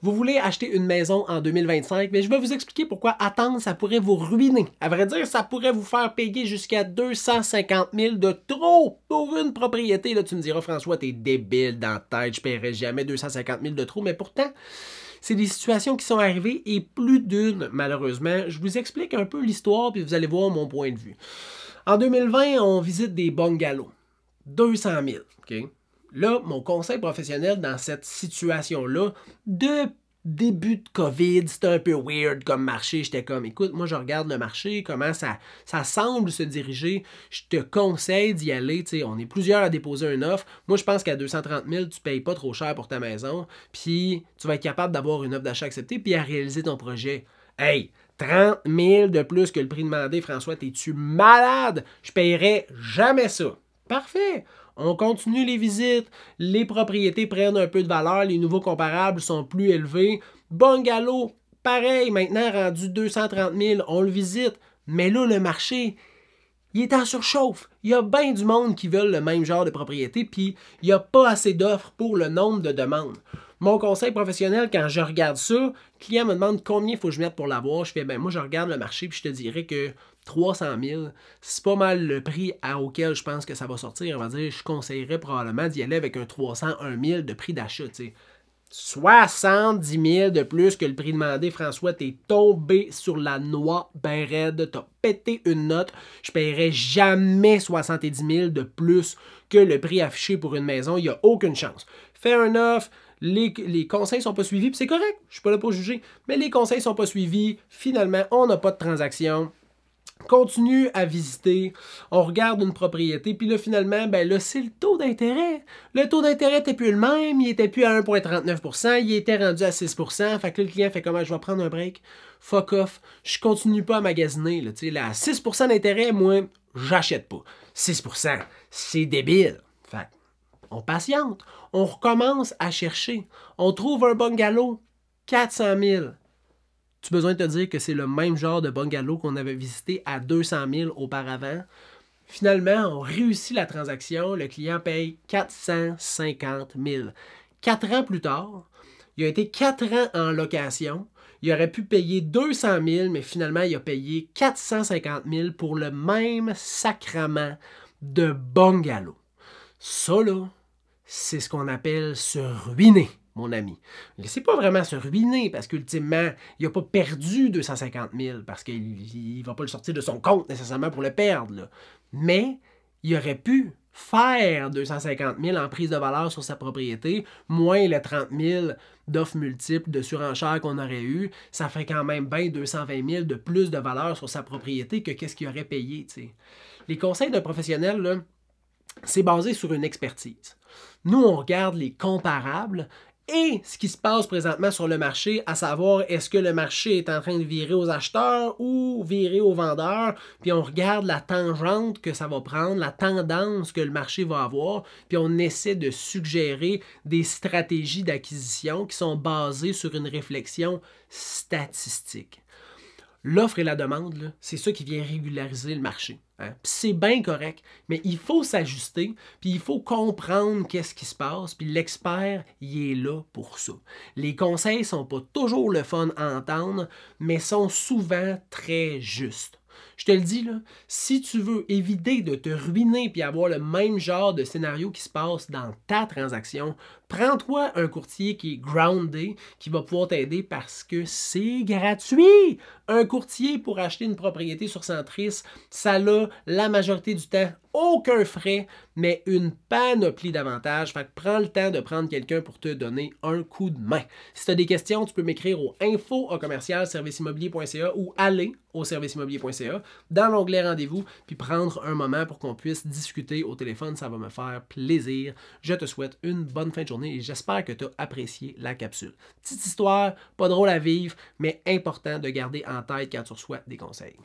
Vous voulez acheter une maison en 2025, mais je vais vous expliquer pourquoi attendre, ça pourrait vous ruiner. À vrai dire, ça pourrait vous faire payer jusqu'à 250 000 de trop pour une propriété. Là, tu me diras, François, t'es débile dans la tête, je paierai jamais 250 000 de trop, mais pourtant, c'est des situations qui sont arrivées et plus d'une, malheureusement. Je vous explique un peu l'histoire, puis vous allez voir mon point de vue. En 2020, on visite des bungalows. 200 000, OK? Là, mon conseil professionnel dans cette situation-là, de début de COVID, c'était un peu weird comme marché. J'étais comme, écoute, moi je regarde le marché, comment ça semble se diriger. Je te conseille d'y aller. Tu sais, on est plusieurs à déposer une offre. Moi, je pense qu'à 230 000, tu ne payes pas trop cher pour ta maison. Puis, tu vas être capable d'avoir une offre d'achat acceptée puis à réaliser ton projet. Hey, 30 000 de plus que le prix demandé, François, t'es-tu malade? Je paierais jamais ça. Parfait. On continue les visites, les propriétés prennent un peu de valeur, les nouveaux comparables sont plus élevés. Bungalow, pareil, maintenant rendu 230 000, on le visite. Mais là, le marché, il est en surchauffe. Il y a bien du monde qui veulent le même genre de propriété, puis il n'y a pas assez d'offres pour le nombre de demandes. Mon conseil professionnel, quand je regarde ça, le client me demande combien il faut que je mette pour l'avoir. Je fais, ben moi, je regarde le marché, puis je te dirais que 300 000, c'est pas mal le prix auquel je pense que ça va sortir. On va dire, je conseillerais probablement d'y aller avec un 301 000 de prix d'achat, tu sais. 70 000 de plus que le prix demandé, François, t'es tombé sur la noix ben raide, t'as pété une note. Je paierai jamais 70 000 de plus que le prix affiché pour une maison, il n'y a aucune chance. Fais un offre, les conseils ne sont pas suivis, puis c'est correct, je ne suis pas là pour juger, mais les conseils ne sont pas suivis, finalement, on n'a pas de transaction. Continue à visiter, on regarde une propriété, puis là, finalement, ben là, c'est le taux d'intérêt. Le taux d'intérêt n'était plus le même, il n'était plus à 1,39 %, il était rendu à 6 %. Fait que là, le client fait comment? Je vais prendre un break, fuck off, je continue pas à magasiner. Là, là, à 6 % d'intérêt, moi, j'achète pas. 6 %, c'est débile. Fait on patiente, on recommence à chercher. On trouve un bungalow, 400 000. Tu as besoin de te dire que c'est le même genre de bungalow qu'on avait visité à 200 000 auparavant. Finalement, on réussit la transaction, le client paye 450 000. 4 ans plus tard, il a été 4 ans en location. Il aurait pu payer 200 000, mais finalement, il a payé 450 000 pour le même sacrement de bungalow. Ça, là, c'est ce qu'on appelle se ruiner, mon ami. C'est pas vraiment se ruiner parce qu'ultimement, il n'a pas perdu 250 000 parce qu'il ne va pas le sortir de son compte nécessairement pour le perdre. Là. Mais il aurait pu faire 250 000 en prise de valeur sur sa propriété, moins les 30 000 d'offres multiples de surenchère qu'on aurait eu. Ça fait quand même bien 220 000 de plus de valeur sur sa propriété que qu'est-ce qu'il aurait payé. T'sais. Les conseils d'un professionnel, là, c'est basé sur une expertise. Nous, on regarde les comparables et ce qui se passe présentement sur le marché, à savoir est-ce que le marché est en train de virer aux acheteurs ou virer aux vendeurs, puis on regarde la tangente que ça va prendre, la tendance que le marché va avoir, puis on essaie de suggérer des stratégies d'acquisition qui sont basées sur une réflexion statistique. L'offre et la demande, c'est ça qui vient régulariser le marché. Hein? C'est bien correct, mais il faut s'ajuster, puis il faut comprendre qu'est-ce qui se passe, puis l'expert, il est là pour ça. Les conseils ne sont pas toujours le fun à entendre, mais sont souvent très justes. Je te le dis, là, si tu veux éviter de te ruiner puis avoir le même genre de scénario qui se passe dans ta transaction, prends-toi un courtier qui est groundé, qui va pouvoir t'aider parce que c'est gratuit. Un courtier pour acheter une propriété sur Centris, ça a la majorité du temps aucun frais, mais une panoplie d'avantages. Fait que prends le temps de prendre quelqu'un pour te donner un coup de main. Si tu as des questions, tu peux m'écrire au info@serviceimmobilier.ca ou aller au serviceimmobilier.ca dans l'onglet rendez-vous, puis prendre un moment pour qu'on puisse discuter au téléphone. Ça va me faire plaisir. Je te souhaite une bonne fin de journée et j'espère que tu as apprécié la capsule. Petite histoire, pas drôle à vivre, mais important de garder en tête quand tu reçois des conseils.